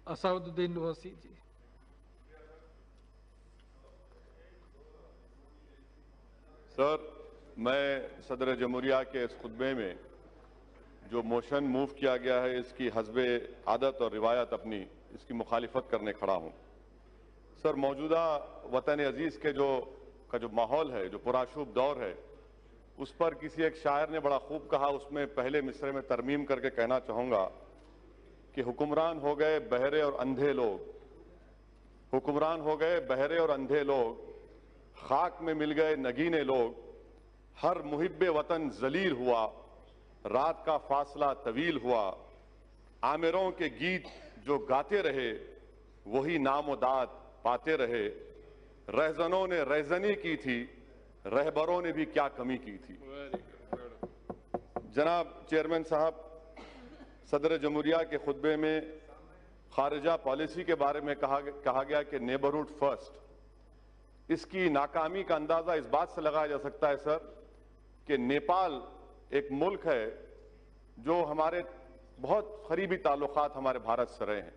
असादुद्दीन ओवैसी जी। Sir, मैं सदर जमहूरिया के इस खुतबे में जो मोशन मूव किया गया है इसकी हस्बे आदत और रिवायत अपनी इसकी मुखालिफत करने खड़ा हूं। सर, मौजूदा वतन अजीज के जो माहौल है, जो पुराशूब दौर है, उस पर किसी एक शायर ने बड़ा खूब कहा। उसमें पहले मिसरे में तरमीम करके कहना चाहूंगा कि हुक्मरान हो गए बहरे और अंधे लोग, हुक्मरान हो गए बहरे और अंधे लोग, खाक में मिल गए नगीने लोग, हर मुहिब्बे वतन जलील हुआ, रात का फासला तवील हुआ, आमिरों के गीत जो गाते रहे वही नामो दाद पाते रहे, रहजनों ने रहजनी की थी, रहबरों ने भी क्या कमी की थी। जनाब चेयरमैन साहब, सदर जमहूरिया के खुतबे में खारिजा पॉलिसी के बारे में कहा गया कि नेबरहुड फर्स्ट। इसकी नाकामी का अंदाजा इस बात से लगाया जा सकता है सर कि नेपाल एक मुल्क है जो हमारे बहुत करीबी ताल्लुकात हमारे भारत से रहे हैं।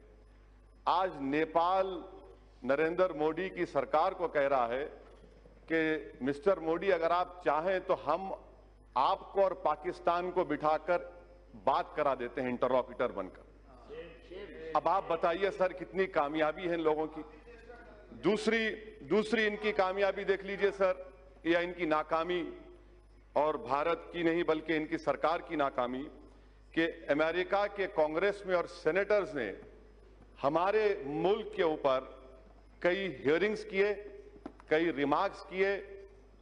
आज नेपाल नरेंद्र मोदी की सरकार को कह रहा है कि मिस्टर मोदी, अगर आप चाहें तो हम आपको और पाकिस्तान को बिठाकर बात करा देते हैं इंटरलॉक्यूटर बनकर। अब आप बताइए सर, कितनी कामयाबी है इन लोगों की। दूसरी इनकी कामयाबी देख लीजिए सर, या इनकी नाकामी, और भारत की नहीं बल्कि इनकी सरकार की नाकामी, कि अमेरिका के कांग्रेस में और सेनेटर्स ने हमारे मुल्क के ऊपर कई हियरिंग्स किए, कई रिमार्क्स किए,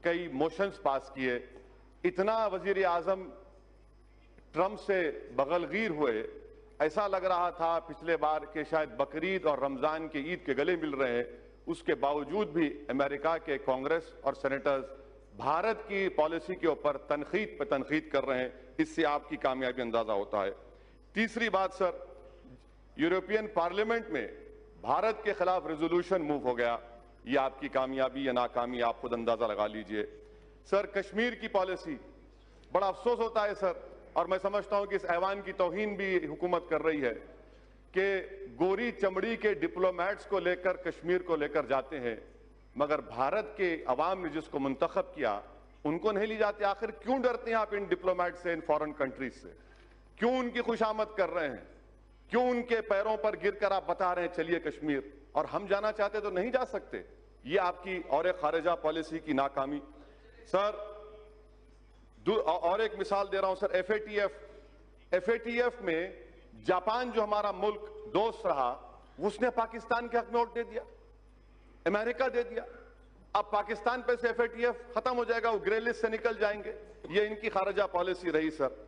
कई मोशंस पास किए। इतना वजीर आजम ट्रंप से बगलगीर हुए, ऐसा लग रहा था पिछले बार कि शायद बकरीद और रमजान के ईद के गले मिल रहे हैं। उसके बावजूद भी अमेरिका के कांग्रेस और सेनेटर्स भारत की पॉलिसी के ऊपर तनकीद पे तनकीद कर रहे हैं। इससे आपकी कामयाबी अंदाजा होता है। तीसरी बात सर, यूरोपियन पार्लियामेंट में भारत के खिलाफ रेजोल्यूशन मूव हो गया। ये आपकी कामयाबी या नाकामी आप खुद अंदाजा लगा लीजिए। सर, कश्मीर की पॉलिसी, बड़ा अफसोस होता है सर, और मैं समझता हूं कि इस ऐवान की तौहीन भी हुकूमत कर रही है कि गोरी चमड़ी के डिप्लोमेट्स को लेकर कश्मीर को लेकर जाते हैं, मगर भारत के अवाम ने जिसको मुंतखब किया उनको नहीं ले जाते। आखिर क्यों डरते हैं आप इन डिप्लोमेट से, इन फॉरेन कंट्रीज से? क्यों उनकी खुशामद कर रहे हैं? क्यों उनके पैरों पर गिरकर आप बता रहे हैं चलिए कश्मीर, और हम जाना चाहते तो नहीं जा सकते? ये आपकी और खारिजा पॉलिसी की नाकामी। सर, और एक मिसाल दे रहा हूं सर, एफएटीएफ में जापान जो हमारा मुल्क दोस्त रहा, उसने पाकिस्तान के हक में वोट दे दिया, अमेरिका दे दिया। अब पाकिस्तान पे से एफएटीएफ खत्म हो जाएगा, वो ग्रे लिस्ट से निकल जाएंगे। ये इनकी खारिजा पॉलिसी रही सर।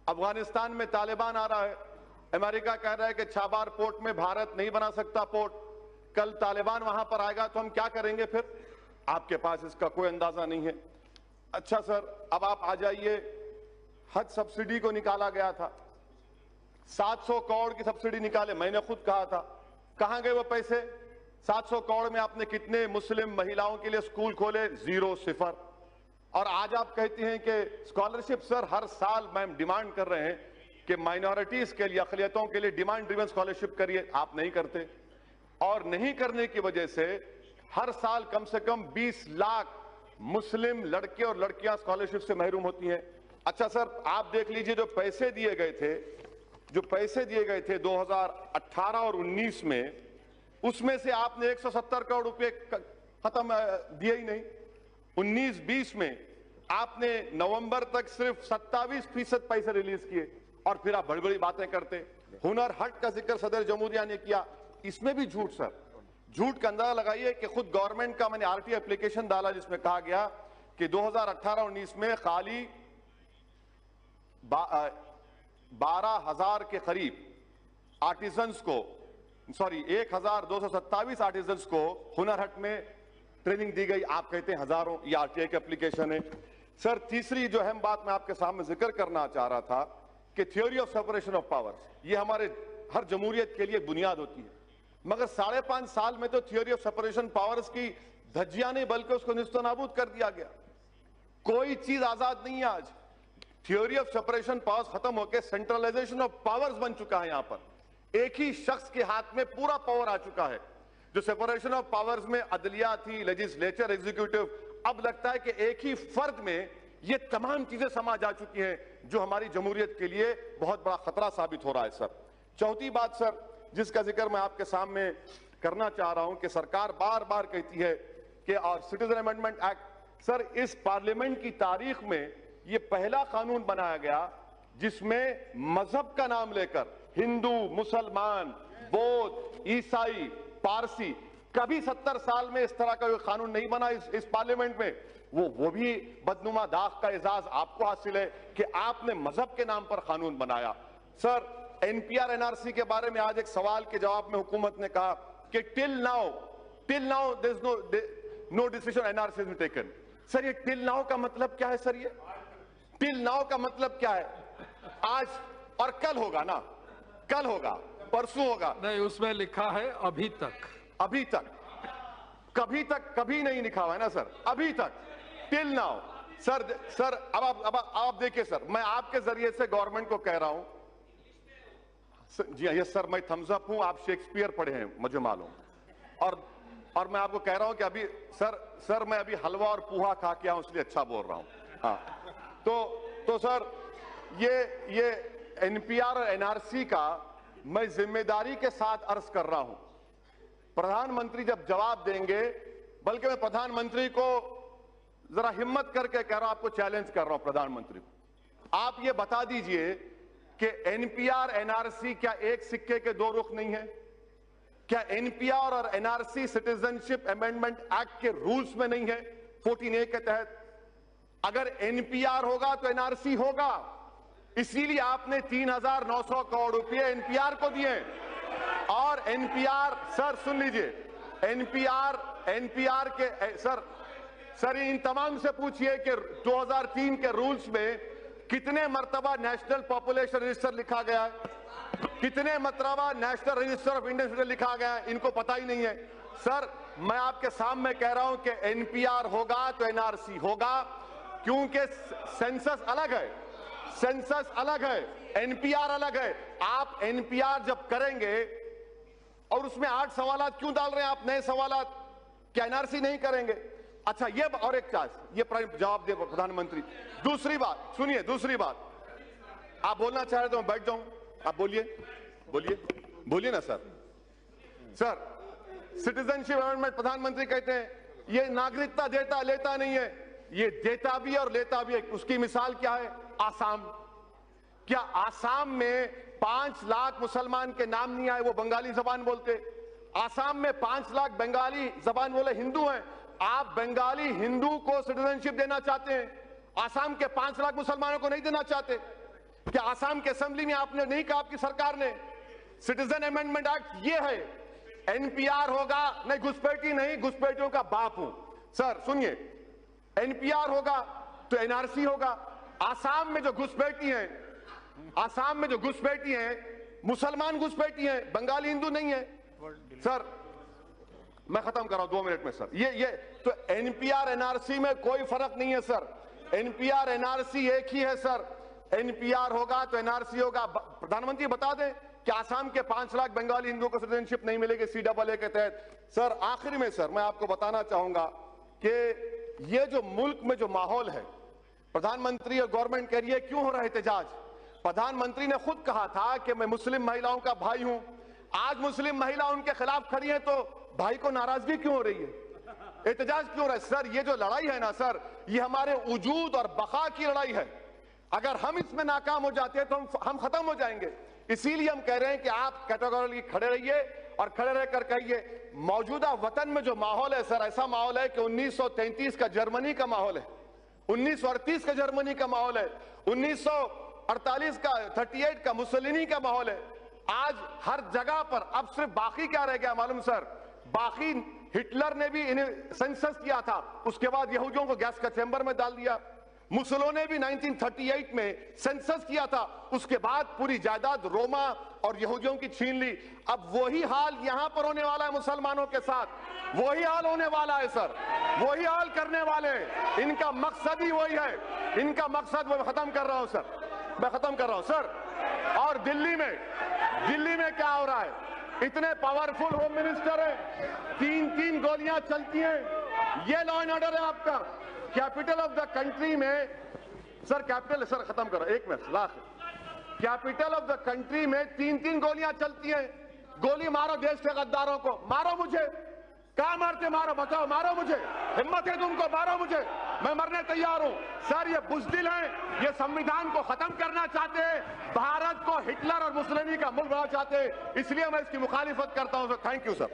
अफगानिस्तान में तालिबान आ रहा है, अमेरिका कह रहा है कि छाबार पोर्ट में भारत नहीं बना सकता पोर्ट। कल तालिबान वहां पर आएगा तो हम क्या करेंगे फिर? आपके पास इसका कोई अंदाजा नहीं है। अच्छा सर, अब आप आ जाइए, हज सब्सिडी को निकाला गया था, 700 करोड़ की सब्सिडी निकाले। मैंने खुद कहा था, कहां गए वो पैसे? 700 करोड़ में आपने कितने मुस्लिम महिलाओं के लिए स्कूल खोले? 0, 0। और आज आप कहती हैं कि स्कॉलरशिप। सर, हर साल मैम डिमांड कर रहे हैं कि माइनॉरिटीज के लिए, अक़लियतों के लिए डिमांड ड्रिवन स्कॉलरशिप करिए, आप नहीं करते। और नहीं करने की वजह से हर साल कम से कम 20 लाख मुस्लिम लड़के और लड़कियां स्कॉलरशिप से महरूम होती हैं। अच्छा सर, आप देख लीजिए, जो पैसे दिए गए थे 2018 और 19 में, उसमें से आपने 170 करोड़ रुपए खत्म दिए ही नहीं। 19-20 में आपने नवंबर तक सिर्फ 27% पैसे रिलीज किए, और फिर आप बड़ी बड़ी बातें करते। हुनर हाट का जिक्र सदर जमहूरिया ने किया, इसमें भी झूठ सर। झूठ का अंदाजा लगाइए कि खुद गवर्नमेंट का मैंने आरटी एप्लीकेशन डाला जिसमें कहा गया कि 2018-19 में खाली 12,000 के करीब आर्टिजन्स को, 1,227 आर्टिजन्स को हुनर हाट में ट्रेनिंग दी गई। आप कहते हैं हजारों। ये आरटीआई का एप्लीकेशन है सर। तीसरी जो अहम बात मैं आपके सामने जिक्र करना चाह रहा था कि theory of separation of powers, ये हमारे हर जमहूरियत के लिए बुनियाद होती है, मगर 5.5 साल में तो थ्योरी ऑफ सेपरेशन पावर्स की धज्जियां नहीं बल्कि उसको निस्तनाबूद कर दिया गया। कोई चीज आजाद नहीं है आज। थ्योरी ऑफ सेपरेशन पावर्स खत्म होकर सेंट्रलाइजेशन ऑफ पावर्स बन चुका है यहां पर। एक ही शख्स के हाथ में पूरा पावर आ चुका है। जो सेपरेशन ऑफ पावर्स में अदलिया थी, लेजिस्लेचर, एग्जीक्यूटिव, अब लगता है कि एक ही फर्द में ये तमाम चीजें समा जा चुकी हैं जो हमारी जमहूरियत के लिए बहुत बड़ा खतरा साबित हो रहा है सर। चौथी बात सर जिसका जिक्र मैं आपके सामने करना चाह रहा हूं कि सरकार बार बार कहती है कि और सिटीजन अमेंडमेंट एक्ट, सर इस पार्लियामेंट की तारीख में ये पहला कानून बनाया गया जिसमें मजहब का नाम लेकर हिंदू, मुसलमान, बौद्ध, ईसाई, पारसी, कभी 70 साल में इस तरह का कोई कानून नहीं बना इस पार्लियामेंट में। वो भी बदनुमा दाग का एजाज आपको हासिल है कि आपने मजहब के नाम पर कानून बनाया। सर एनपीआर एनआरसी के बारे में आज एक सवाल के जवाब में हुकूमत ने कहा कि till now there is no decision NRC has been taken. Sir ये टिल नाउ का मतलब क्या है? सर ये टिल नाउ का मतलब क्या है? आज और कल होगा ना, कल होगा, परसों होगा नहीं, उसमें लिखा है अभी तक। अभी तक, कभी तक कभी नहीं लिखा हुआ है ना सर, अभी तक, टिल नाउ। सर अब आप देखिए सर, मैं आपके जरिए से गवर्नमेंट को कह रहा हूं, जी यस सर, मैं थम्स अप हूं, आप शेक्सपियर पढ़े हैं मुझे मालूम, और मैं आपको कह रहा हूं कि अभी सर मैं अभी हलवा और पूहा खा के आऊं इसलिए अच्छा बोल रहा हूं। हाँ तो सर ये एनपीआर और एनआरसी का मैं जिम्मेदारी के साथ अर्ज कर रहा हूं। प्रधानमंत्री जब जवाब देंगे, बल्कि मैं प्रधानमंत्री को जरा हिम्मत करके कह रहा हूं, आपको चैलेंज कर रहा हूं प्रधानमंत्री को, आप ये बता दीजिए कि एनपीआर एनआरसी क्या एक सिक्के के दो रुख नहीं है? क्या एनपीआर और एनआरसी सिटीजनशिप अमेंडमेंट एक्ट के रूल्स में नहीं है 14A के तहत? अगर एनपीआर होगा तो एनआरसी होगा, इसीलिए आपने 3,900 करोड़ रुपए एनपीआर को दिए। और एनपीआर, सर सुन लीजिए, एनपीआर के सर इन तमाम से पूछिए कि 2003 के रूल्स में कितने मर्तबा नेशनल पॉपुलेशन रजिस्टर लिखा गया है, कितने मर्तबा national register of Indian citizen लिखा गया है, इनको पता ही नहीं है। सर मैं आपके सामने कह रहा हूं कि एनपीआर होगा तो एनआरसी होगा, क्योंकि सेंसस अलग है, सेंसस अलग है, एनपीआर अलग है। आप एनपीआर जब करेंगे और उसमें 8 सवालात क्यों डाल रहे हैं आप, नए सवालात, क्या एनआरसी नहीं करेंगे? अच्छा ये और एक चार्ज, ये जवाब दे प्रधानमंत्री। दूसरी बात सुनिए, दूसरी बात, आप बोलना चाह रहे तो मैं बैठ जाऊं, आप बोलिए ना सर। सिटीजनशिप अमेंडमेंट, प्रधानमंत्री कहते हैं ये नागरिकता देता लेता नहीं है, ये देता भी और लेता भी है। उसकी मिसाल क्या है? आसाम। क्या आसाम में 5 लाख मुसलमान के नाम नहीं आए, वो बंगाली जबान बोलते? आसाम में 5 लाख बंगाली जबान बोले हिंदू हैं, आप बंगाली हिंदू को सिटीजनशिप देना चाहते हैं, आसाम के 5 लाख मुसलमानों को नहीं देना चाहते? क्या आसाम के असेंबली में आपने नहीं कहा, आपकी सरकार ने? सिटीजन अमेंडमेंट एक्ट ये है, एनपीआर होगा, नहीं घुसपैठी नहीं, घुसपैठियों का बाप हूं। सर सुनिए, एनपीआर होगा तो एनआरसी होगा। आसाम में जो घुसपैठी हैं, आसाम में जो घुसपैठी हैं मुसलमान घुसपैठी हैं, बंगाली हिंदू नहीं है। सर मैं खत्म कर रहा हूं 2 मिनट में सर। ये तो एनपीआर एनआरसी में कोई फर्क नहीं है सर, एनपीआर एनआरसी एक ही है सर। एनपीआर होगा तो एनआरसी होगा। प्रधानमंत्री बता दें कि आसाम के 5 लाख बंगाली हिंदुओं को सिटीजनशिप नहीं मिलेगी CAA के तहत। सर आखिर में सर मैं आपको बताना चाहूंगा कि ये जो मुल्क में जो माहौल है, प्रधानमंत्री और गवर्नमेंट कह रही है क्यों हो रहा है एहतजाज? प्रधानमंत्री ने खुद कहा था कि मैं मुस्लिम महिलाओं का भाई हूं। आज मुस्लिम महिला उनके खिलाफ खड़ी है तो भाई को नाराजगी क्यों हो रही है, एहतजाज क्यों हो रहा है? सर ये जो लड़ाई है ना सर, ये हमारे वजूद और बका की लड़ाई है। अगर हम इसमें नाकाम हो जाते हैं तो हम खत्म हो जाएंगे। इसीलिए हम कह रहे हैं कि आप कैटेगोरिकली खड़े रहिए और खड़े रहकर कहिए मौजूदा वतन में जो माहौल है सर, ऐसा माहौल है कि 1933 का जर्मनी का माहौल है, 1938 का जर्मनी का माहौल है, 1948 का 38 का मुसोलिनी का माहौल है। आज हर जगह पर अब सिर्फ बाकी क्या रह गया मालूम सर? बाकी हिटलर ने भी इन्हें सेंसस किया था, उसके बाद यहूदियों को गैस का चैम्बर में डाल दिया। मुसोलिनी ने भी 1938 में सेंसस किया था, उसके बाद पूरी जायदाद रोमा और यहूदियों की छीन ली। अब वही हाल यहां पर होने वाला है मुसलमानों के साथ, वही हाल होने वाला है सर, वही हाल करने वाले हैं। इनका मकसद ही वही है, इनका मकसद मैं खत्म कर रहा हूं सर, मैं खत्म कर रहा हूं सर। और दिल्ली में दिल्ली में क्या हो रहा है? इतने पावरफुल होम मिनिस्टर है, 3-3 गोलियां चलती हैं। ये लॉ एंड ऑर्डर है आपका? कैपिटल ऑफ द कंट्री में सर, कैपिटल सर खत्म करो, 1 minute last. Capital of the country में 3-3 गोलियां चलती हैं। गोली मारो देश के गद्दारों को, मारो मुझे। कहां मारते? मारो, बताओ, मारो मुझे। हिम्मत है तुमको? मारो मुझे, मैं मरने तैयार हूं। सर, ये बुज़दिल हैं, ये संविधान को खत्म करना चाहते हैं, भारत को हिटलर और मुसलिनी का मुल्क बनाना चाहते हैं। इसलिए मैं इसकी मुखालिफत करता हूं सर। Thank you sir.